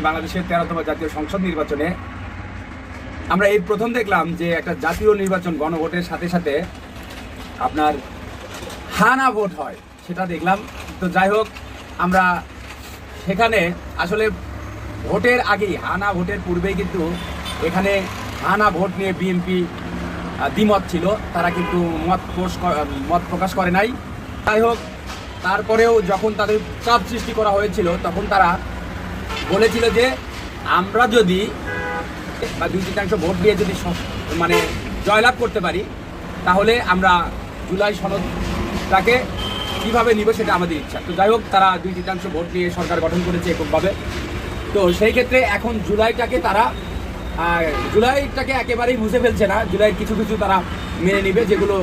বাংলাদেশের 13তম জাতীয় সংসদ নির্বাচনে আমরা এই প্রথম দেখলাম যে একটা জাতীয় নির্বাচন গণভোটের সাথে সাথে আপনার হানা ভোট হয়, সেটা দেখলাম। তো যাই হোক, আমরা সেখানে আসলে ভোটের আগেই, হানা ভোটের পূর্বেই কিন্তু এখানে হানা ভোট নিয়ে বিএনপি দ্বিমত ছিল, তারা কিন্তু মত প্রকাশ করে নাই। যাই হোক, তারপরেও যখন তাদের চাপ সৃষ্টি করা হয়েছিল তখন তারা বলেছিল যে আমরা যদি 2/3 ভোট দিয়ে যদি মানে জয়লাভ করতে পারি তাহলে আমরা জুলাই সনদটাকে কীভাবে নিব সেটা আমাদের ইচ্ছা। তো যাই হোক, তারা 2/3 ভোট নিয়ে সরকার গঠন করেছে এককভাবে। তো সেই ক্ষেত্রে এখন জুলাইটাকে একেবারেই মুছে ফেলছে না, জুলাইয়ের কিছু কিছু তারা মেনে নিবে যেগুলো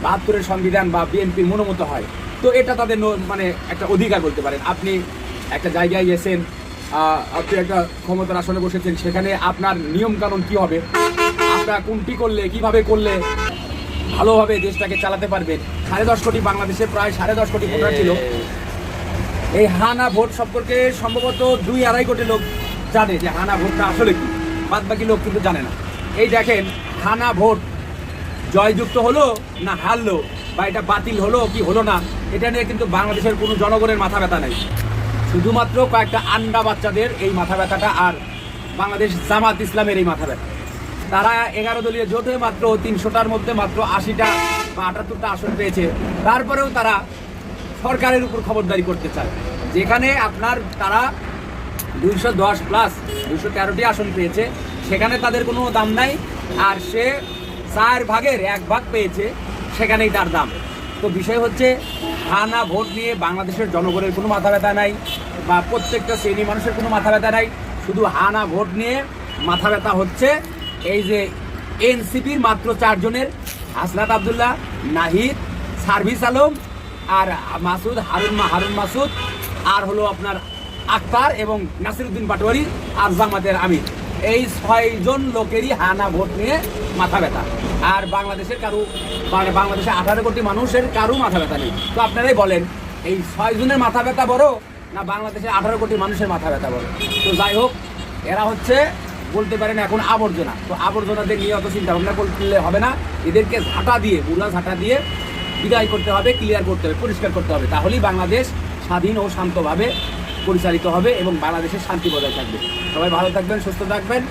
72-এর সংবিধান বা বিএনপির মনোমত হয়। তো এটা তাদের মানে একটা অধিকার বলতে পারেন। আপনি একটা জায়গায় গেছেন, আপনি একটা ক্ষমতার আসনে বসেছেন, সেখানে আপনার নিয়মকানুন কী হবে, আপনারা কোনটি করলে কীভাবে করলে ভালোভাবে দেশটাকে চালাতে পারবেন। 10.5 কোটি, বাংলাদেশে প্রায় 10.5 কোটি ভোটার ছিল। এই হানা ভোট সম্পর্কে সম্ভবত 2-2.5 কোটি লোক জানে যে হানা ভোটটা আসলে কি, বাদ বাকি লোক কিন্তু জানে না। এই দেখেন, হানা ভোট জয়যুক্ত হলো না হারলো, বা এটা বাতিল হলো কি হলো না, এটা নিয়ে কিন্তু বাংলাদেশের কোনো জনগণের মাথা ব্যথা নেই। শুধুমাত্র কয়েকটা আন্ডা বাচ্চাদের এই মাথা ব্যথাটা, আর বাংলাদেশ জামাত ইসলামের এই মাথা ব্যথা। তারা 11 দলীয় জোটে মাত্র 300টার মধ্যে মাত্র 80টা বা 78টা আসন পেয়েছে, তারপরেও তারা সরকারের উপর খবরদারি করতে চায়। যেখানে আপনার তারা 210 প্লাস 213টি আসন পেয়েছে, সেখানে তাদের কোনো দাম নাই, আর সে 4 ভাগের 1 ভাগ পেয়েছে, সেখানেই তার দাম। তো বিষয় হচ্ছে, হানা ভোট নিয়ে বাংলাদেশের জনগণের কোনো মাথা ব্যথা নাই, বা প্রত্যেকটা শ্রেণী মানুষের কোনো মাথা ব্যথা নাই। শুধু হানা ভোট নিয়ে মাথা ব্যথা হচ্ছে এই যে এনসিপির মাত্র 4 জনের, হাসনাত আবদুল্লাহ, নাহিদ, সার্ভিস আলম আর মাসুদ, হারুন মাসুদ, আর হলো আপনার আক্তার এবং নাসিরউদ্দিন পাটোয়ারি আর জামাতের আমির। এই 6 জন লোকেরই হানা ভোট নিয়ে মাথা ব্যথা। আর বাংলাদেশের বাংলাদেশে 18 কোটি মানুষের কারো মাথা ব্যথা নেই। তো আপনারাই বলেন, এই 6 জনের মাথা ব্যথা বড় না বাংলাদেশের 18 কোটি মানুষের মাথা ব্যথা বড়? তো যাই হোক, এরা হচ্ছে বলতে পারেন এখন আবর্জনা। তো আবর্জনাদের নিয়ে অত চিন্তা ভাবনা করলে হবে না, এদেরকে বুলা ঝাঁটা দিয়ে বিদায় করতে হবে, ক্লিয়ার করতে হবে, পরিষ্কার করতে হবে। তাহলেই বাংলাদেশ স্বাধীন ও শান্তভাবে পরিচালিত হবে এবং বাংলাদেশের শান্তি বজায় থাকবে। সবাই ভালো থাকবেন, সুস্থ থাকবেন।